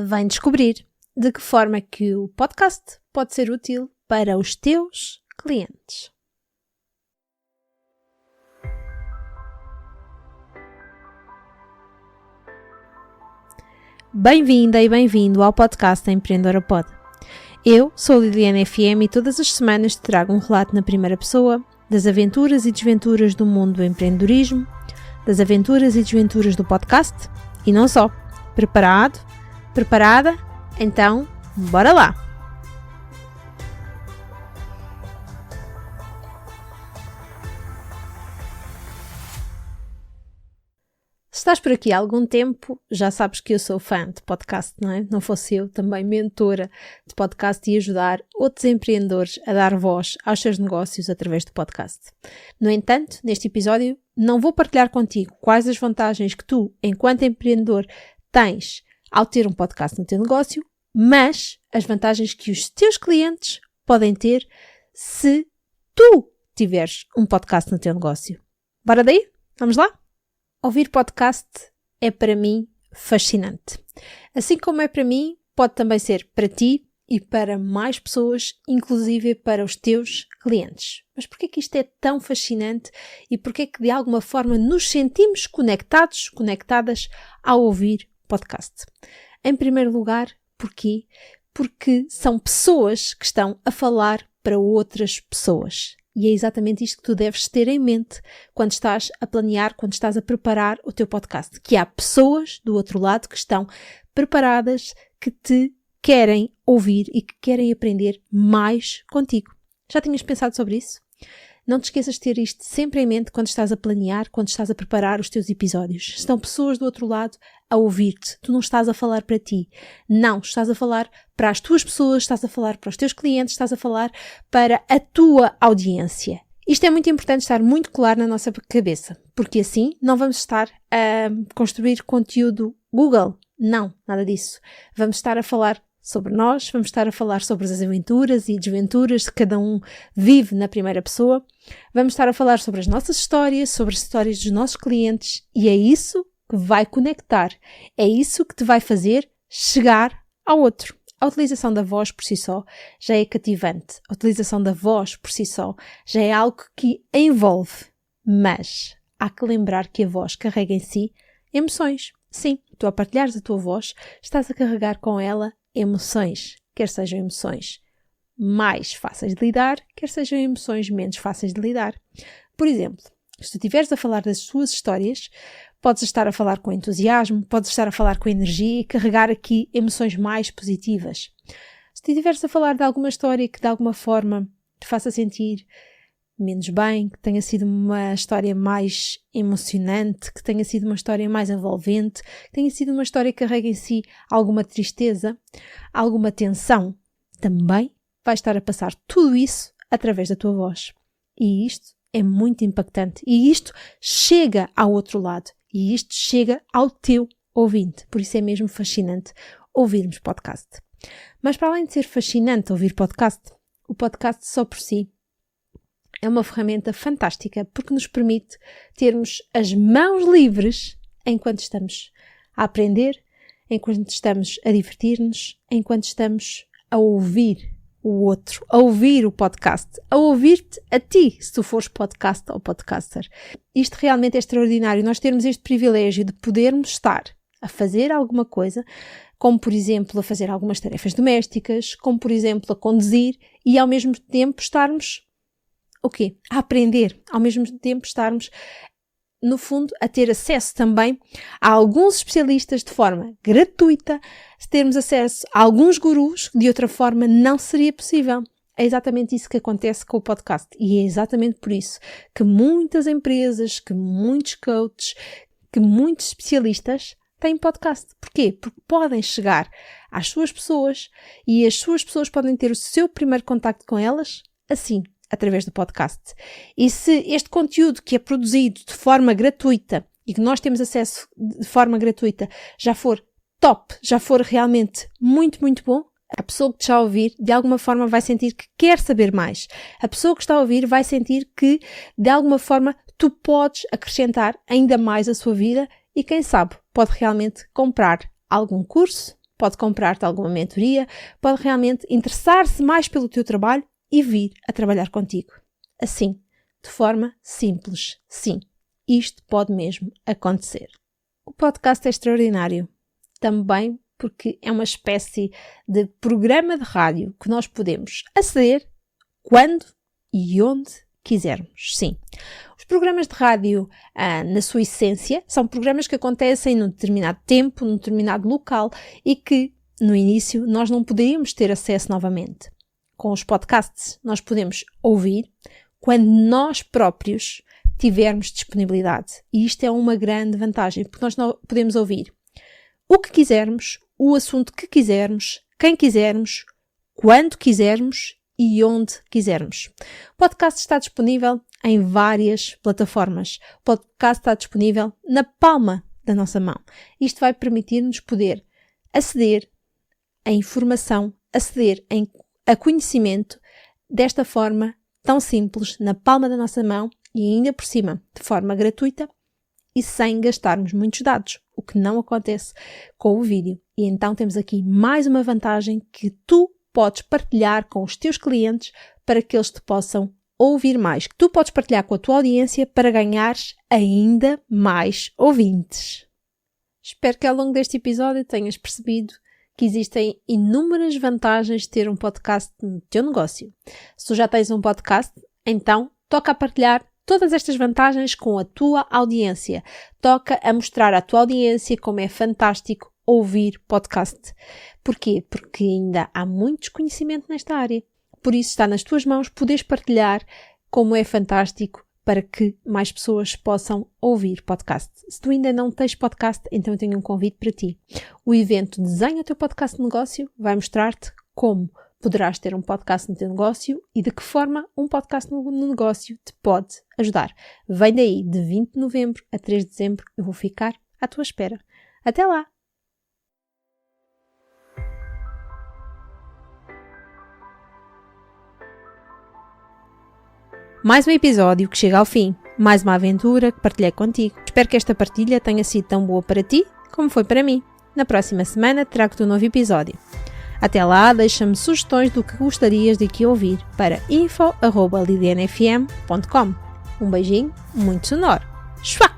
Vem descobrir de que forma que o podcast pode ser útil para os teus clientes. Bem-vinda e bem-vindo ao podcast Empreendedora Pod. Eu sou a Liliana FM e todas as semanas te trago um relato na primeira pessoa das aventuras e desventuras do mundo do empreendedorismo, das aventuras e desventuras do podcast e não só. Preparado? Preparada? Então, bora lá! Se estás por aqui há algum tempo, já sabes que eu sou fã de podcast, não é? Não fosse eu também mentora de podcast e ajudar outros empreendedores a dar voz aos seus negócios através do podcast. No entanto, neste episódio, não vou partilhar contigo quais as vantagens que tu, enquanto empreendedor, tens ao ter um podcast no teu negócio, mas as vantagens que os teus clientes podem ter se tu tiveres um podcast no teu negócio. Bora daí? Vamos lá? Ouvir podcast é para mim fascinante. Assim como é para mim, pode também ser para ti e para mais pessoas, inclusive para os teus clientes. Mas porquê que isto é tão fascinante e porquê que de alguma forma nos sentimos conectadas ao ouvir podcast? Em primeiro lugar, porquê? Porque são pessoas que estão a falar para outras pessoas. E é exatamente isto que tu deves ter em mente quando estás a planear, quando estás a preparar o teu podcast. Que há pessoas do outro lado que estão preparadas, que te querem ouvir e que querem aprender mais contigo. Já tinhas pensado sobre isso? Não te esqueças de ter isto sempre em mente quando estás a planear, quando estás a preparar os teus episódios. Estão pessoas do outro lado a ouvir-te. Tu não estás a falar para ti. Não, estás a falar para as tuas pessoas, estás a falar para os teus clientes, estás a falar para a tua audiência. Isto é muito importante estar muito claro na nossa cabeça, porque assim não vamos estar a construir conteúdo Google. Não, nada disso. Vamos estar a falar sobre nós, vamos estar a falar sobre as aventuras e desventuras que cada um vive na primeira pessoa. Vamos estar a falar sobre as nossas histórias, sobre as histórias dos nossos clientes e é isso que vai conectar. É isso que te vai fazer chegar ao outro. A utilização da voz por si só já é cativante. A utilização da voz por si só já é algo que envolve. Mas há que lembrar que a voz carrega em si emoções. Sim, tu a partilhares a tua voz, estás a carregar com ela emoções, quer sejam emoções mais fáceis de lidar, quer sejam emoções menos fáceis de lidar. Por exemplo, se tu estiveres a falar das tuas histórias, podes estar a falar com entusiasmo, podes estar a falar com energia e carregar aqui emoções mais positivas. Se tu estiveres a falar de alguma história que de alguma forma te faça sentir menos bem, que tenha sido uma história mais emocionante, que tenha sido uma história mais envolvente, que tenha sido uma história que carrega em si alguma tristeza, alguma tensão, também vai estar a passar tudo isso através da tua voz. E isto é muito impactante. E isto chega ao outro lado. E isto chega ao teu ouvinte. Por isso é mesmo fascinante ouvirmos podcast. Mas para além de ser fascinante ouvir podcast, o podcast só por si é uma ferramenta fantástica porque nos permite termos as mãos livres enquanto estamos a aprender, enquanto estamos a divertir-nos, enquanto estamos a ouvir o outro, a ouvir o podcast, a ouvir-te a ti, se tu fores podcast ou podcaster. Isto realmente é extraordinário, nós termos este privilégio de podermos estar a fazer alguma coisa, como por exemplo a fazer algumas tarefas domésticas, como por exemplo a conduzir e ao mesmo tempo estarmos a aprender, ao mesmo tempo estarmos, no fundo, a ter acesso também a alguns especialistas de forma gratuita, termos acesso a alguns gurus que de outra forma não seria possível. É exatamente isso que acontece com o podcast e é exatamente por isso que muitas empresas, que muitos coaches, que muitos especialistas têm podcast. Porquê? Porque podem chegar às suas pessoas e as suas pessoas podem ter o seu primeiro contacto com elas assim, através do podcast. E se este conteúdo que é produzido de forma gratuita e que nós temos acesso de forma gratuita já for top, já for realmente muito, muito bom, a pessoa que está a ouvir de alguma forma vai sentir que quer saber mais. A pessoa que está a ouvir vai sentir que de alguma forma tu podes acrescentar ainda mais à sua vida e quem sabe pode realmente comprar algum curso, pode comprar-te alguma mentoria, pode realmente interessar-se mais pelo teu trabalho e vir a trabalhar contigo. Assim, de forma simples. Sim, isto pode mesmo acontecer. O podcast é extraordinário, também porque é uma espécie de programa de rádio que nós podemos aceder quando e onde quisermos. Sim, os programas de rádio, na sua essência, são programas que acontecem num determinado tempo, num determinado local e que, no início, nós não poderíamos ter acesso novamente. Com os podcasts, nós podemos ouvir quando nós próprios tivermos disponibilidade. E isto é uma grande vantagem, porque nós podemos ouvir o que quisermos, o assunto que quisermos, quem quisermos, quando quisermos e onde quisermos. O podcast está disponível em várias plataformas. O podcast está disponível na palma da nossa mão. Isto vai permitir-nos poder aceder a informação, aceder a conhecimento desta forma tão simples, na palma da nossa mão e ainda por cima, de forma gratuita e sem gastarmos muitos dados, o que não acontece com o vídeo. E então temos aqui mais uma vantagem que tu podes partilhar com os teus clientes para que eles te possam ouvir mais, que tu podes partilhar com a tua audiência para ganhares ainda mais ouvintes. Espero que ao longo deste episódio tenhas percebido que existem inúmeras vantagens de ter um podcast no teu negócio. Se tu já tens um podcast, então toca a partilhar todas estas vantagens com a tua audiência. Toca a mostrar à tua audiência como é fantástico ouvir podcast. Porquê? Porque ainda há muito desconhecimento nesta área. Por isso está nas tuas mãos poderes partilhar como é fantástico para que mais pessoas possam ouvir podcast. Se tu ainda não tens podcast, então eu tenho um convite para ti. O evento Desenha o teu podcast de negócio vai mostrar-te como poderás ter um podcast no teu negócio e de que forma um podcast no negócio te pode ajudar. Vem daí, de 20 de novembro a 3 de dezembro, eu vou ficar à tua espera. Até lá! Mais um episódio que chega ao fim, mais uma aventura que partilhei contigo. Espero que esta partilha tenha sido tão boa para ti como foi para mim. Na próxima semana trago-te um novo episódio. Até lá, deixa-me sugestões do que gostarias de aqui ouvir para info@lidianafm.com. Um beijinho muito sonoro. Chua!